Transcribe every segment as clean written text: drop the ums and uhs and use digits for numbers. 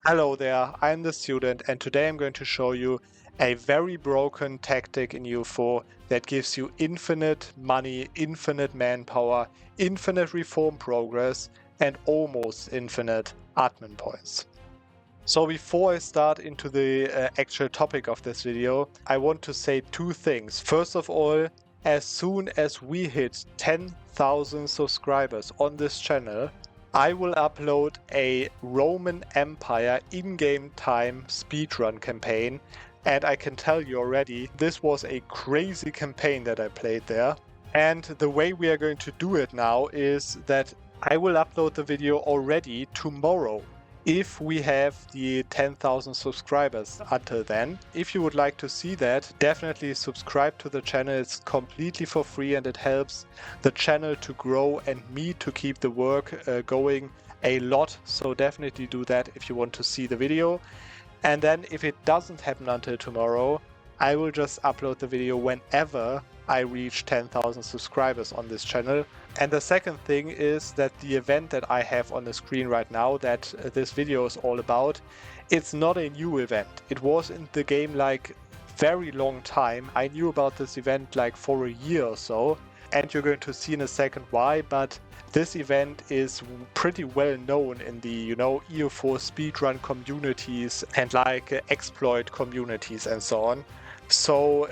Hello there, I'm the student and today I'm going to show you a very broken tactic in EU4 that gives you infinite money, infinite manpower, infinite reform progress and almost infinite admin points. So before I start into the actual topic of this video, I want to say two things. First of all, as soon as we hit 10,000 subscribers on this channel, I will upload a Roman Empire in-game time speedrun campaign. And I can tell you already, this was a crazy campaign that I played there. And the way we are going to do it now is that I will upload the video already tomorrow if we have the 10,000 subscribers until then. If you would like to see that, definitely subscribe to the channel. It's completely for free and it helps the channel to grow and me to keep the work going a lot. So definitely do that if you want to see the video. And then if it doesn't happen until tomorrow, I will just upload the video whenever I reach 10,000 subscribers on this channel. And the second thing is that the event that I have on the screen right now that this video is all about, it's not a new event. It was in the game like very long time. I knew about this event like for a year or so, and you're going to see in a second why, but this event is pretty well known in the, EU4 speedrun communities and like exploit communities and so on. So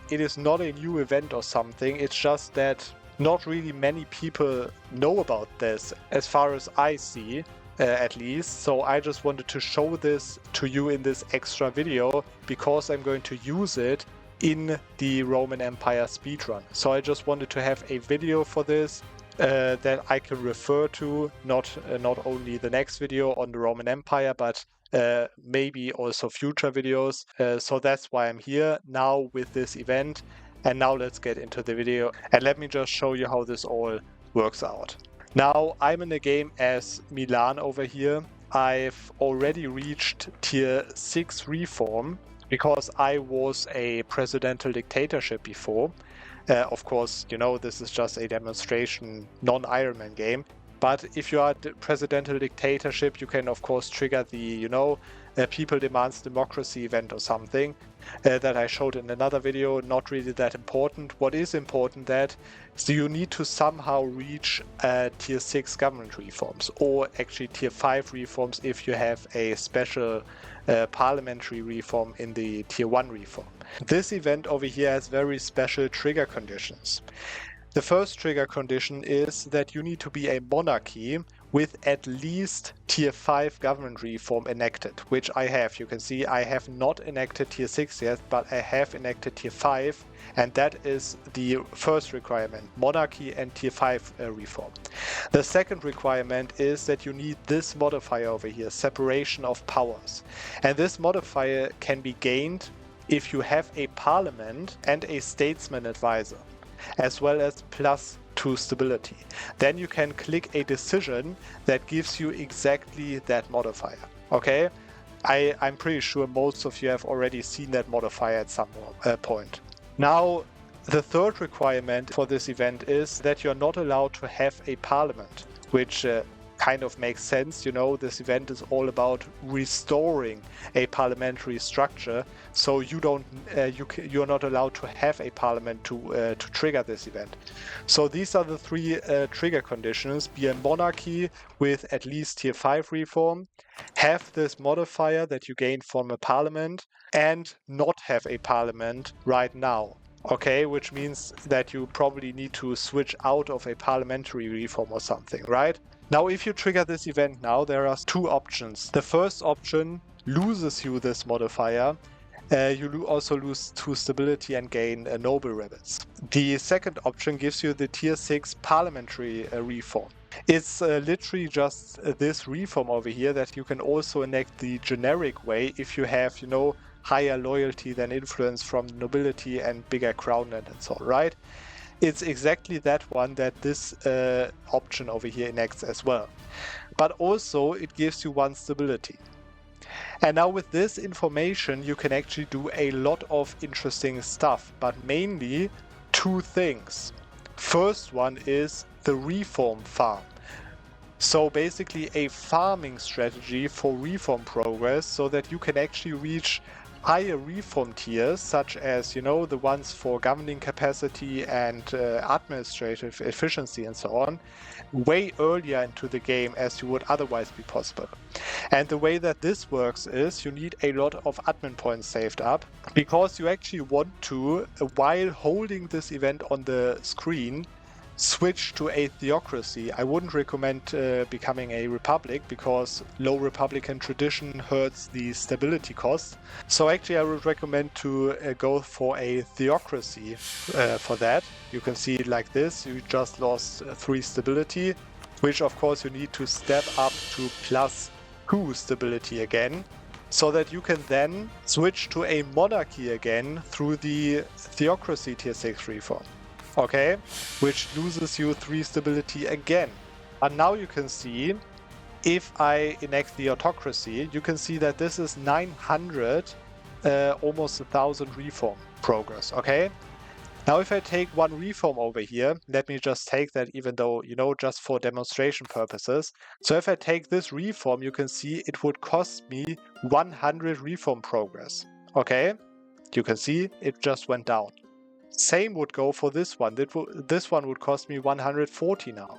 it is not a new event or something. It's just that not really many people know about this, as far as I see, at least. So I just wanted to show this to you in this extra video because I'm going to use it in the Roman Empire speedrun. So I just wanted to have a video for this that I can refer to, not only the next video on the Roman Empire, but maybe also future videos. So that's why I'm here now with this event. And now let's get into the video and let me just show you how this all works out. Now I'm in the game as Milan over here. I've already reached tier 6 reform because I was a presidential dictatorship before. Of course, this is just a demonstration non-Ironman game. But if you are a presidential dictatorship, you can of course trigger the, People Demands Democracy event or something that I showed in another video. Not really that important. What is important that so you need to somehow reach tier 6 government reforms, or actually tier 5 reforms if you have a special parliamentary reform in the tier 1 reform. This event over here has very special trigger conditions. The first trigger condition is that you need to be a monarchy with at least tier 5 government reform enacted, which I have. You can see I have not enacted tier 6 yet, but I have enacted tier 5, and that is the first requirement, monarchy and tier 5 reform. The second requirement is that you need this modifier over here, separation of powers. And this modifier can be gained if you have a parliament and a statesman advisor, as well as +2 stability. Then you can click a decision that gives you exactly that modifier. Okay? I'm pretty sure most of you have already seen that modifier at some point. Now, the third requirement for this event is that you're not allowed to have a parliament, which kind of makes sense. This event is all about restoring a parliamentary structure, so you're not allowed to have a parliament to trigger this event. So these are the three trigger conditions: be a monarchy with at least tier 5 reform, have this modifier that you gain from a parliament, and not have a parliament right now. Okay, which means that you probably need to switch out of a parliamentary reform or something, right? Now, if you trigger this event now, there are two options. The first option loses you this modifier. You also lose 2 stability and gain noble rabbits. The second option gives you the tier 6 parliamentary reform. It's literally just this reform over here that you can also enact the generic way if you have, higher loyalty than influence from the nobility and bigger crown land and so on, right? It's exactly that one that this option over here enacts as well. But also it gives you 1 stability. And now with this information you can actually do a lot of interesting stuff, but mainly 2 things. First one is the reform farm. So basically a farming strategy for reform progress so that you can actually reach higher reform tiers, such as, you know, the ones for governing capacity and administrative efficiency and so on, way earlier into the game as you would otherwise be possible. And the way that this works is you need a lot of admin points saved up, because you actually want to, while holding this event on the screen, switch to a theocracy. I wouldn't recommend becoming a republic, because low republican tradition hurts the stability cost. So actually I would recommend to go for a theocracy for that. You can see it like this. You just lost 3 stability, which of course you need to step up to +2 stability again, so that you can then switch to a monarchy again through the theocracy tier 6 reform. Okay, which loses you 3 stability again. And now you can see, if I enact the autocracy, you can see that this is 900, almost 1,000 reform progress, okay? Now if I take 1 reform over here, let me just take that, even though, you know, just for demonstration purposes. So if I take this reform, you can see it would cost me 100 reform progress, okay? You can see it just went down. Same would go for this one. This one would cost me 140 now.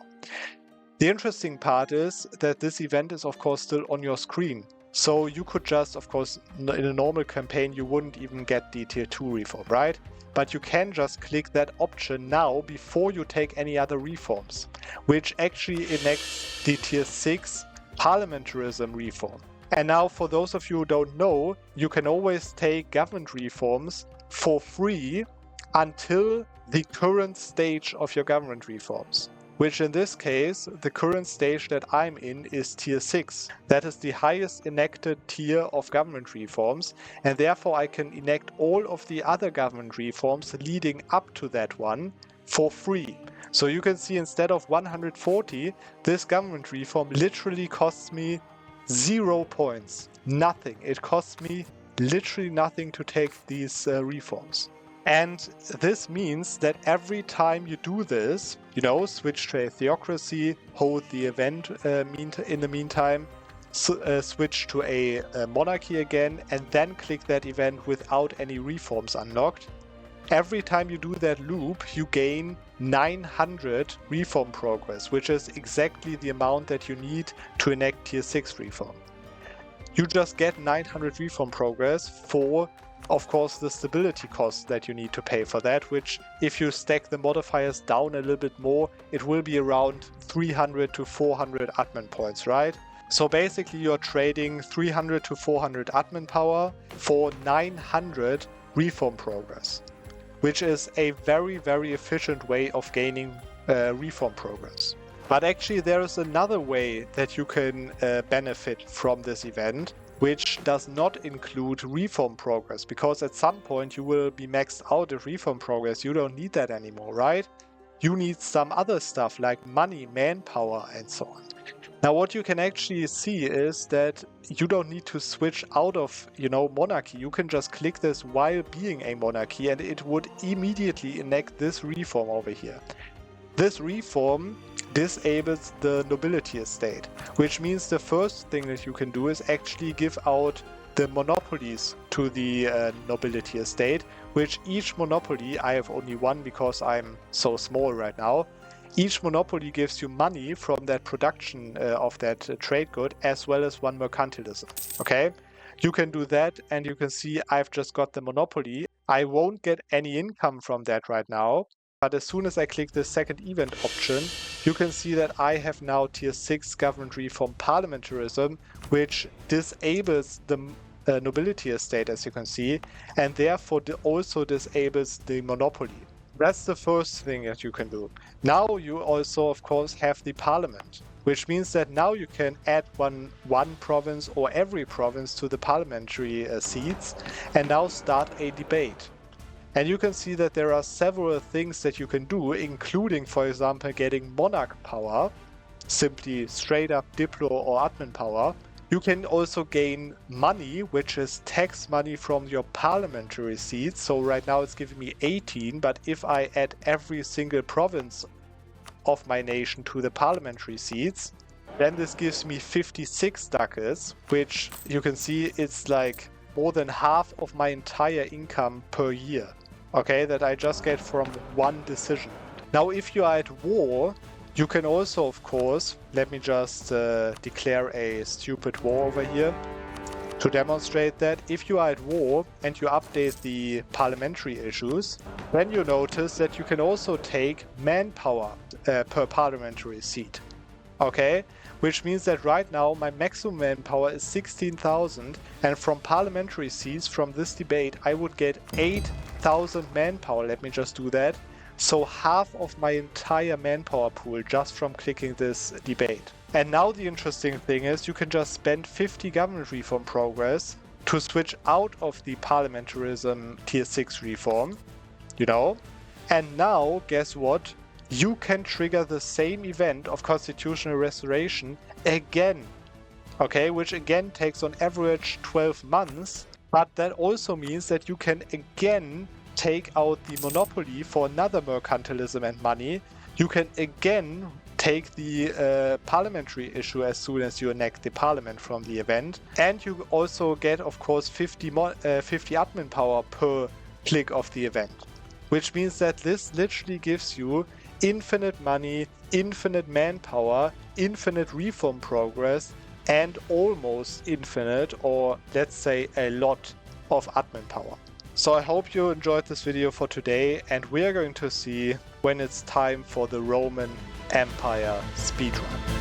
The interesting part is that this event is of course still on your screen. So you could just, of course, in a normal campaign, you wouldn't even get the tier 2 reform, right? But you can just click that option now before you take any other reforms, which actually enacts the tier 6 parliamentarism reform. And now for those of you who don't know, you can always take government reforms for free until the current stage of your government reforms, which in this case, the current stage that I'm in is tier 6. That is the highest enacted tier of government reforms, and therefore I can enact all of the other government reforms leading up to that one for free. So you can see, instead of 140, this government reform literally costs me 0 points. Nothing. It costs me literally nothing to take these reforms. And this means that every time you do this, you know, switch to a theocracy, hold the event in the meantime, switch to a monarchy again, and then click that event without any reforms unlocked. Every time you do that loop, you gain 900 reform progress, which is exactly the amount that you need to enact tier 6 reform. You just get 900 reform progress for, of course, the stability cost that you need to pay for that, which, if you stack the modifiers down a little bit more, it will be around 300 to 400 admin points, right? So basically you're trading 300 to 400 admin power for 900 reform progress, which is a very, very efficient way of gaining reform progress. But actually there is another way that you can benefit from this event, which does not include reform progress, because at some point you will be maxed out of reform progress. You don't need that anymore, right? You need some other stuff like money, manpower, and so on. Now what you can actually see is that you don't need to switch out of, you know, monarchy. You can just click this while being a monarchy and it would immediately enact this reform over here. This reform disables the nobility estate, which means the first thing that you can do is actually give out the monopolies to the nobility estate, which each monopoly, I have only one because I'm so small right now, each monopoly gives you money from that production of that trade good, as well as 1 mercantilism, okay? You can do that, and you can see I've just got the monopoly. I won't get any income from that right now, but as soon as I click the second event option, you can see that I have now tier 6 government reform parliamentarism, which disables the nobility estate, as you can see, and therefore also disables the monopoly. That's the first thing that you can do. Now you also, of course, have the parliament, which means that now you can add one province or every province to the parliamentary seats and now start a debate. And you can see that there are several things that you can do, including, for example, getting monarch power, simply straight up diplo or admin power. You can also gain money, which is tax money from your parliamentary seats. So right now it's giving me 18, but if I add every single province of my nation to the parliamentary seats, Then this gives me 56 ducats, which you can see it's like more than half of my entire income per year, okay, that I just get from one decision. Now, if you are at war, you can also, of course, let me just declare a stupid war over here to demonstrate that. If you are at war and you update the parliamentary issues, then you notice that you can also take manpower per parliamentary seat, okay? Which means that right now my maximum manpower is 16,000, and from parliamentary seats from this debate I would get 8,000 manpower. Let me just do that. So half of my entire manpower pool just from clicking this debate. And now the interesting thing is you can just spend 50 government reform progress to switch out of the parliamentarism tier 6 reform, you know, and now guess what? You can trigger the same event of constitutional restoration again, okay, which again takes on average 12 months, but that also means that you can again take out the monopoly for another mercantilism and money. You can again take the parliamentary issue as soon as you enact the parliament from the event, and you also get, of course, 50 admin power per click of the event, which means that this literally gives you infinite money, infinite manpower, infinite reform progress, and almost infinite, or let's say a lot of admin power. So I hope you enjoyed this video for today, and we are going to see when it's time for the Roman Empire speedrun.